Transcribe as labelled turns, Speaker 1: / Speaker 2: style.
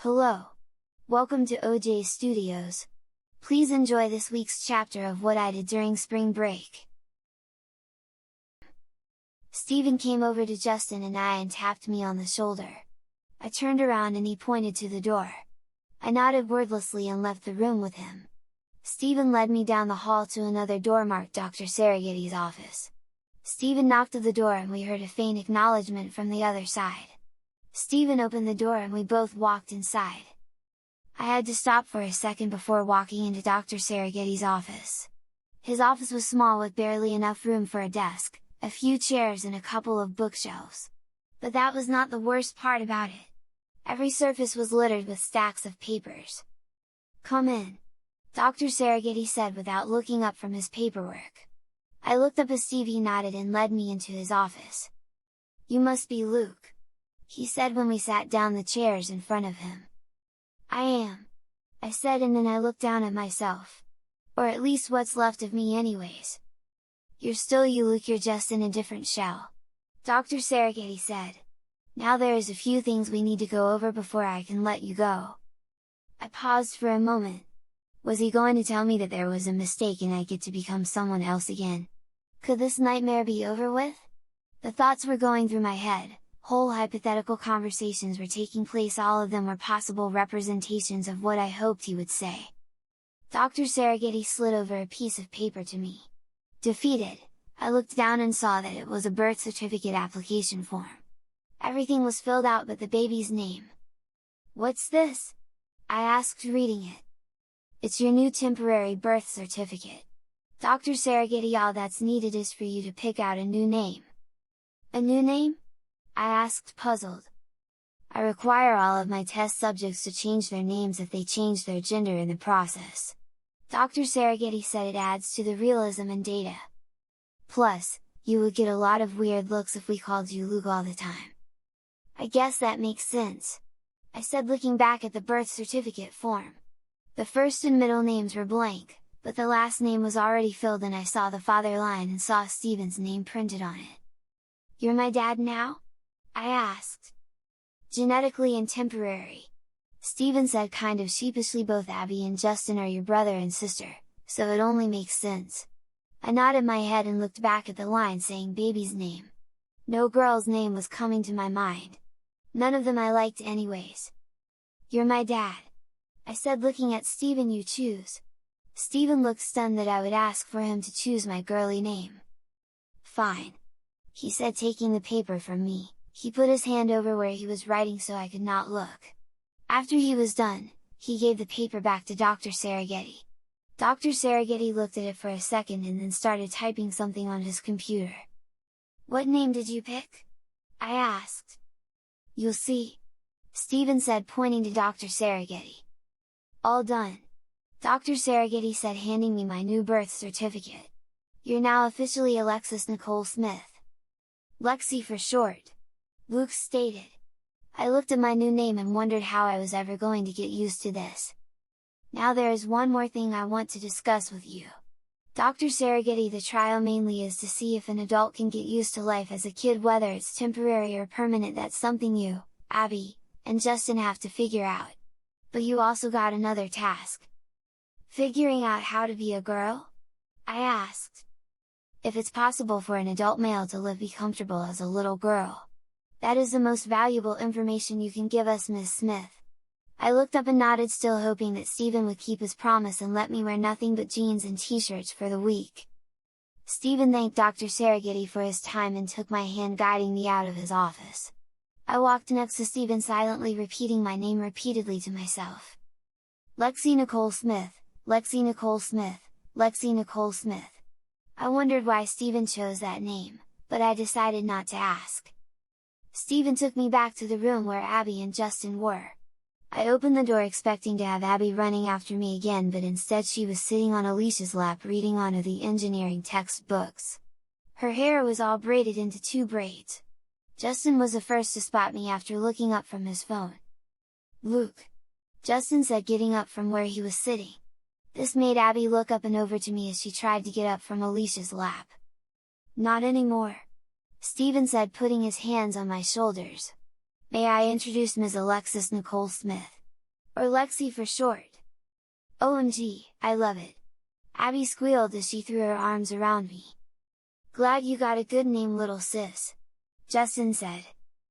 Speaker 1: Hello! Welcome to OJ Studios. Please enjoy this week's chapter of what I did during spring break. Steven came over to Justin and I and tapped me on the shoulder. I turned around and he pointed to the door. I nodded wordlessly and left the room with him. Steven led me down the hall to another door marked Dr. Saragetti's office. Steven knocked at the door and we heard a faint acknowledgement from the other side. Steven opened the door and we both walked inside. I had to stop for a second before walking into Dr. Saragetti's office. His office was small with barely enough room for a desk, a few chairs and a couple of bookshelves. But that was not the worst part about it. Every surface was littered with stacks of papers. "Come in," Dr. Saragetti said without looking up from his paperwork. I looked up as Stevie nodded and led me into his office. "You must be Luke," he said when we sat down the chairs in front of him. "I am," I said, and then I looked down at myself. Or at least what's left of me anyways. "You're still you, Luke, you're just in a different shell," Dr. Saragetti said. "Now there is a few things we need to go over before I can let you go." I paused for a moment. Was he going to tell me that there was a mistake and I get to become someone else again? Could this nightmare be over with? The thoughts were going through my head. Whole hypothetical conversations were taking place, all of them were possible representations of what I hoped he would say. Dr. Saragetti slid over a piece of paper to me. Defeated, I looked down and saw that it was a birth certificate application form. Everything was filled out but the baby's name. "What's this?" I asked, reading it. "It's your new temporary birth certificate, Dr. Saragetti. All that's needed is for you to pick out a new name." "A new name?" I asked, puzzled. "I require all of my test subjects to change their names if they change their gender in the process," Dr. Saragetti said. "It adds to the realism and data. Plus, you would get a lot of weird looks if we called you Luke all the time." "I guess that makes sense," I said, looking back at the birth certificate form. The first and middle names were blank, but the last name was already filled and I saw the father line and saw Steven's name printed on it. "You're my dad now?" I asked. "Genetically and temporary," Steven said kind of sheepishly. "Both Abby and Justin are your brother and sister, so it only makes sense." I nodded my head and looked back at the line saying baby's name. No girl's name was coming to my mind. None of them I liked anyways. "You're my dad," I said, looking at Steven. "You choose." Steven looked stunned that I would ask for him to choose my girly name. "Fine," he said, taking the paper from me. He put his hand over where he was writing so I could not look. After he was done, he gave the paper back to Dr. Saragetti. Dr. Saragetti looked at it for a second and then started typing something on his computer. "What name did you pick?" I asked. "You'll see," Steven said, pointing to Dr. Saragetti. "All done," Dr. Saragetti said, handing me my new birth certificate. "You're now officially Alexis Nicole Smith. Lexi for short," Luke stated. I looked at my new name and wondered how I was ever going to get used to this. "Now there is one more thing I want to discuss with you, Dr. Saragetti. The trial mainly is to see if an adult can get used to life as a kid, whether it's temporary or permanent. That's something you, Abby, and Justin have to figure out. But you also got another task." "Figuring out how to be a girl?" I asked. "If it's possible for an adult male to be comfortable as a little girl. That is the most valuable information you can give us, Ms. Smith." I looked up and nodded, still hoping that Steven would keep his promise and let me wear nothing but jeans and t-shirts for the week. Steven thanked Dr. Saragetti for his time and took my hand, guiding me out of his office. I walked next to Steven, silently repeating my name repeatedly to myself. "Lexi Nicole Smith, Lexi Nicole Smith, Lexi Nicole Smith." I wondered why Steven chose that name, but I decided not to ask. Steven took me back to the room where Abby and Justin were. I opened the door expecting to have Abby running after me again, but instead she was sitting on Alicia's lap reading one of the engineering textbooks. Her hair was all braided into 2 braids. Justin was the first to spot me after looking up from his phone. "Luke," Justin said, getting up from where he was sitting. This made Abby look up and over to me as she tried to get up from Alicia's lap. "Not anymore," Steven said, putting his hands on my shoulders. "May I introduce Ms. Alexis Nicole Smith, or Lexi for short. OMG, I love it! Abby squealed as she threw her arms around me. Glad you got a good name, little sis, Justin said.